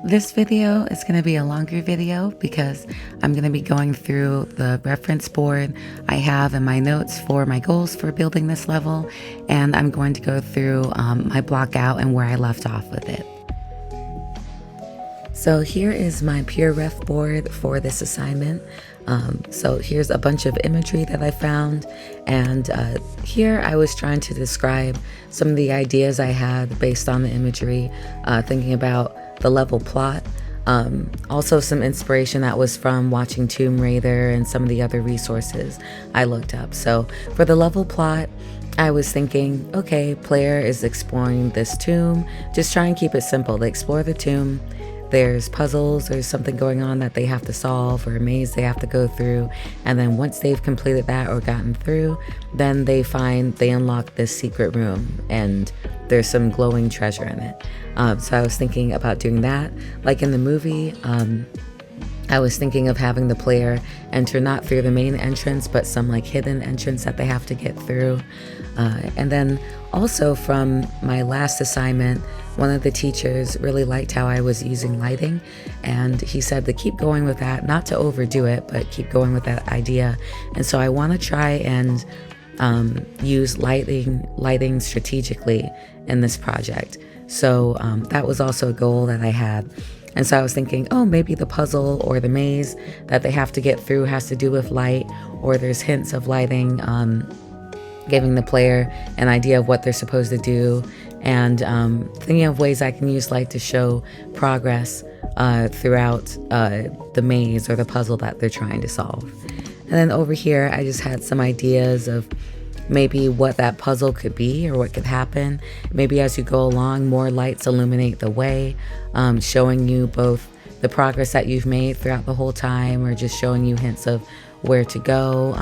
This video is going to be a longer video because I'm going to be going through the reference board I have in my notes for my goals for building this level, and I'm going to go through my block out and where I left off with it. So here is my pure ref board for this assignment. So here's a bunch of imagery that I found, and here I was trying to describe some of the ideas I had based on the imagery, thinking about the level plot. Also some inspiration that was from watching Tomb Raider and some of the other resources I looked up. So for the level plot, I was thinking, okay, player is exploring this tomb. Just try and keep it simple. They explore the tomb. There's puzzles, there's something going on that they have to solve, or a maze they have to go through. And then once they've completed that or gotten through, then they unlock this secret room and there's some glowing treasure in it. So I was thinking about doing that. Like in the movie, I was thinking of having the player enter not through the main entrance, but some like hidden entrance that they have to get through. And then also from my last assignment, one of the teachers really liked how I was using lighting, and he said to keep going with that, not to overdo it, but keep going with that idea. And so I want to try and use lighting strategically in this project. So that was also a goal that I had. And so I was thinking, oh, maybe the puzzle or the maze that they have to get through has to do with light, or there's hints of lighting, giving the player an idea of what they're supposed to do, and thinking of ways I can use light to show progress throughout the maze or the puzzle that they're trying to solve. And then over here, I just had some ideas of maybe what that puzzle could be or what could happen. Maybe as you go along, more lights illuminate the way, showing you both the progress that you've made throughout the whole time, or just showing you hints of where to go.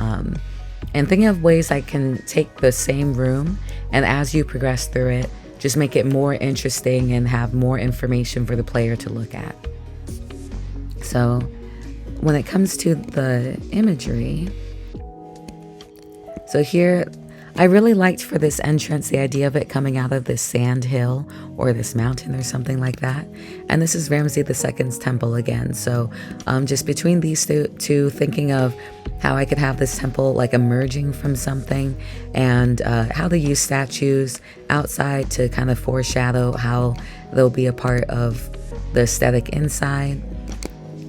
And thinking of ways I can take the same room, and as you progress through it, just make it more interesting and have more information for the player to look at. So when it comes to the imagery, so here, I really liked for this entrance, the idea of it coming out of this sand hill or this mountain or something like that. And this is Ramsay II's temple again. So just between these two, thinking of how I could have this temple like emerging from something, and how they use statues outside to kind of foreshadow how they'll be a part of the aesthetic inside.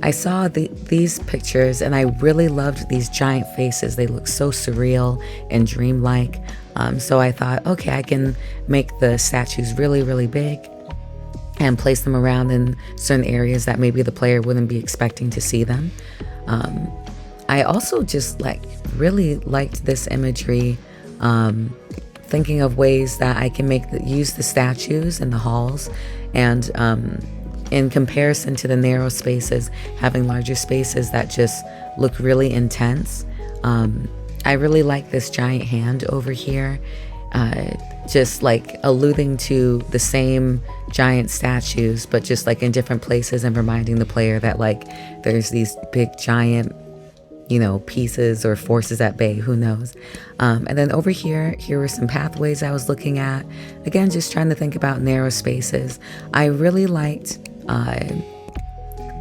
I saw these pictures and I really loved these giant faces. They look so surreal and dreamlike. So I thought, okay, I can make the statues really, really big and place them around in certain areas that maybe the player wouldn't be expecting to see them. I also just really liked this imagery, thinking of ways that I can use the statues in the halls, and in comparison to the narrow spaces, having larger spaces that just look really intense. I really like this giant hand over here, just like alluding to the same giant statues, but just like in different places, and reminding the player that there's these big giant, pieces or forces at bay, who knows. And then over here were some pathways I was looking at. Again, just trying to think about narrow spaces. I really liked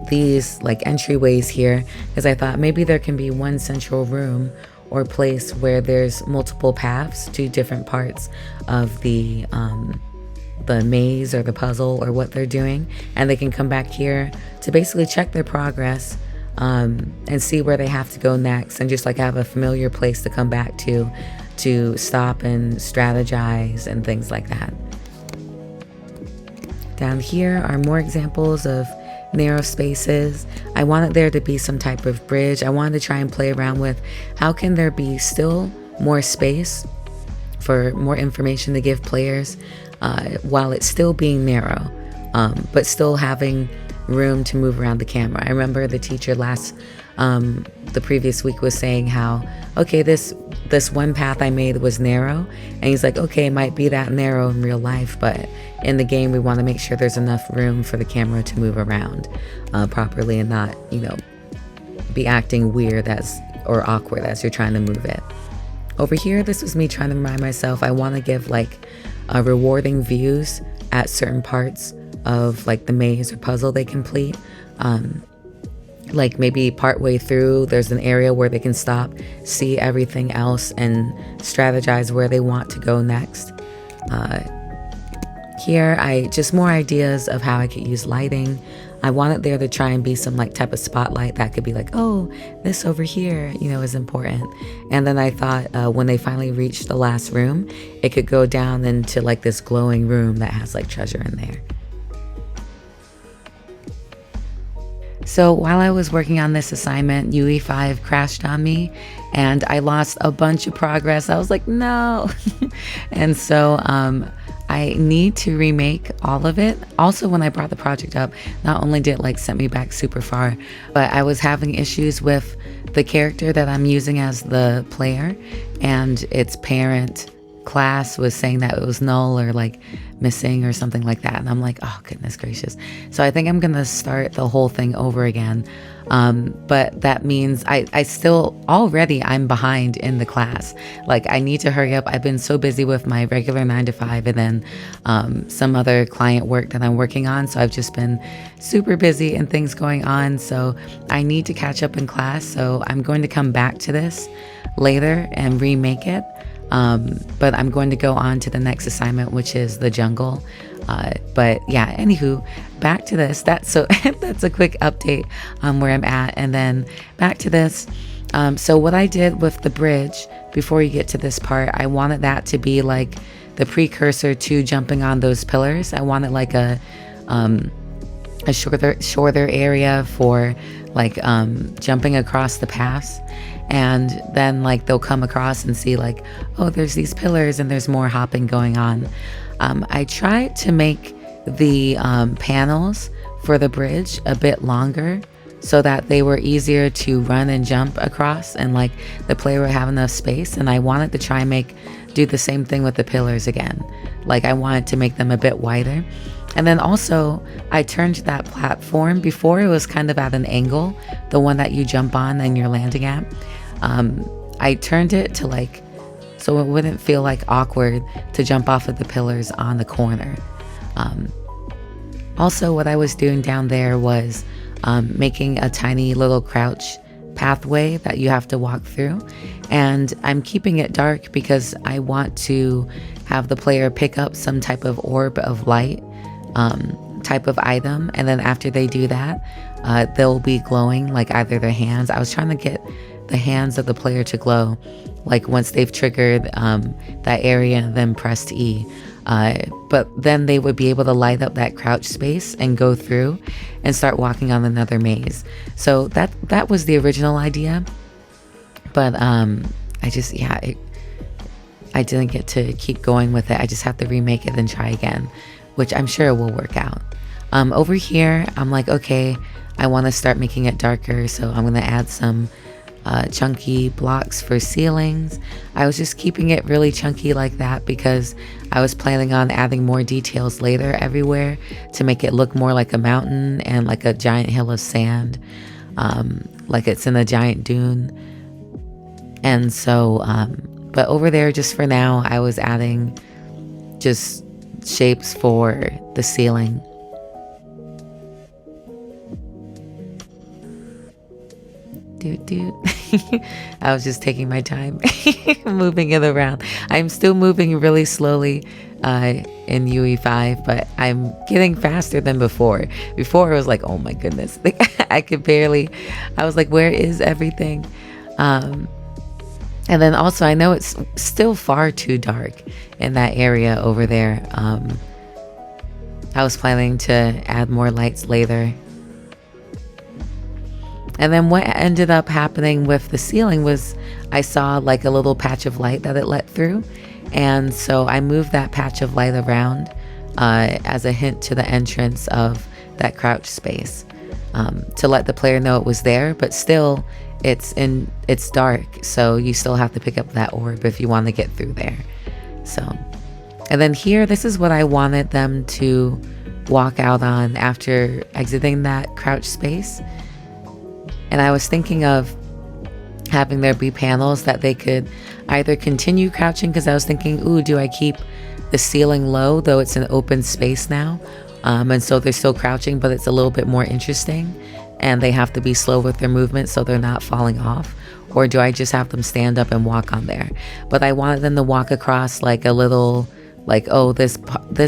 these entryways here, because I thought maybe there can be one central room or place where there's multiple paths to different parts of the maze or the puzzle or what they're doing, and they can come back here to basically check their progress, and see where they have to go next, and just have a familiar place to come back to stop and strategize and things like that. Down here are more examples of narrow spaces. I wanted there to be some type of bridge. I wanted to try and play around with how can there be still more space for more information to give players, while it's still being narrow, but still having room to move around the camera. I remember the teacher the previous week was saying how, okay, this one path I made was narrow, and he's like, okay, it might be that narrow in real life, but in the game we want to make sure there's enough room for the camera to move around properly, and not be acting weird or awkward as you're trying to move it. Over here, this was me trying to remind myself I want to give rewarding views at certain parts of like the maze or puzzle they complete. Like maybe partway through, there's an area where they can stop, see everything else, and strategize where they want to go next. Here, just more ideas of how I could use lighting. I wanted there to try and be some like type of spotlight that could be like, oh, this over here, is important. And then I thought when they finally reached the last room, it could go down into like this glowing room that has like treasure in there. So while I was working on this assignment, UE5 crashed on me and I lost a bunch of progress. I was like, no. And so I need to remake all of it. Also, when I brought the project up, not only did it like send me back super far, but I was having issues with the character that I'm using as the player, and its parent class was saying that it was null or like missing or something like that. And I'm like, oh goodness gracious. So I think I'm gonna start the whole thing over again. But that means I still already I'm behind in the class. Like I need to hurry up. I've been so busy with my regular 9 to 5 and then some other client work that I'm working on. So I've just been super busy and things going on. So I need to catch up in class. So I'm going to come back to this later and remake it. But I'm going to go on to the next assignment, which is the jungle. But yeah, anywho, back to this. That's a quick update on where I'm at. And then back to this. So what I did with the bridge before you get to this part, I wanted that to be like the precursor to jumping on those pillars. I wanted like a shorter area for like jumping across the paths. And then like they'll come across and see like, oh, there's these pillars and there's more hopping going on. I tried to make the panels for the bridge a bit longer so that they were easier to run and jump across and like the player would have enough space. And I wanted to try and do the same thing with the pillars again. Like I wanted to make them a bit wider. And then also I turned that platform. Before it was kind of at an angle, the one that you jump on and you're landing at. I turned it to like, so it wouldn't feel like awkward to jump off of the pillars on the corner. Also what I was doing down there was making a tiny little crouch pathway that you have to walk through. And I'm keeping it dark because I want to have the player pick up some type of orb of light type of item. And then after they do that, they'll be glowing like either their hands. I was trying to get the hands of the player to glow like once they've triggered that area, then pressed E. But then they would be able to light up that crouch space and go through and start walking on another maze. So that was the original idea. But I didn't get to keep going with it. I just have to remake it and try again, which I'm sure will work out. Over here, I'm like, okay, I want to start making it darker. So I'm going to add some chunky blocks for ceilings. I was just keeping it really chunky like that because I was planning on adding more details later everywhere to make it look more like a mountain and like a giant hill of sand, like it's in a giant dune. And so, but over there, just for now, I was adding just shapes for the ceiling. I was just taking my time moving it around. I'm still moving really slowly in UE5, but I'm getting faster than before. Before it was like, oh my goodness, I was like, where is everything? And then also I know it's still far too dark in that area over there. I was planning to add more lights later. And then what ended up happening with the ceiling was I saw like a little patch of light that it let through. And so I moved that patch of light around as a hint to the entrance of that crouch space to let the player know it was there, but still it's dark. So you still have to pick up that orb if you want to get through there. So, and then here, this is what I wanted them to walk out on after exiting that crouch space. And I was thinking of having there be panels that they could either continue crouching, because I was thinking, ooh, do I keep the ceiling low, though it's an open space now? And so they're still crouching, but it's a little bit more interesting, and they have to be slow with their movement so they're not falling off. Or do I just have them stand up and walk on there? But I wanted them to walk across like a little, like, oh, this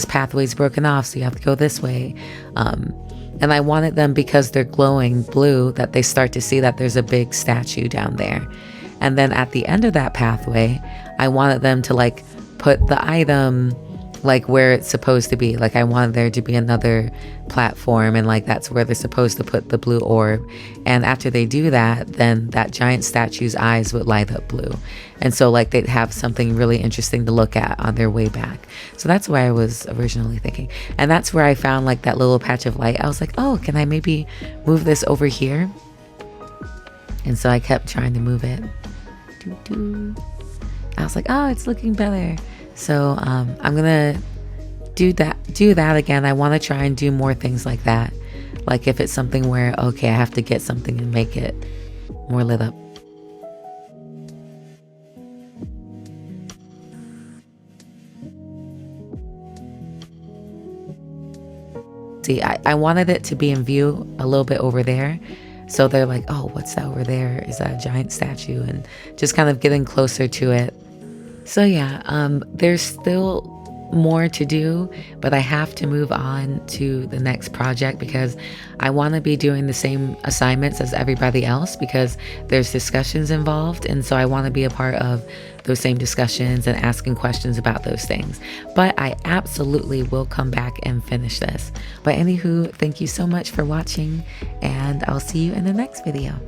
pathway's broken off, so you have to go this way. And I wanted them, because they're glowing blue, that they start to see that there's a big statue down there. And then at the end of that pathway, I wanted them to like put the item like where it's supposed to be. Like I wanted there to be another platform, and like that's where they're supposed to put the blue orb. And after they do that, then that giant statue's eyes would light up blue. And so like they'd have something really interesting to look at on their way back. So that's where I was originally thinking. And that's where I found like that little patch of light. I was like, oh, can I maybe move this over here? And so I kept trying to move it. I was like, oh, it's looking better. So I'm gonna do that again. I want to try and do more things like that. Like if it's something where, okay, I have to get something and make it more lit up. See, I wanted it to be in view a little bit over there. So they're like, oh, what's that over there? Is that a giant statue? And just kind of getting closer to it. So yeah, there's still more to do, but I have to move on to the next project because I want to be doing the same assignments as everybody else, because there's discussions involved, and so I want to be a part of those same discussions and asking questions about those things. But I absolutely will come back and finish this. But anywho, thank you so much for watching, and I'll see you in the next video.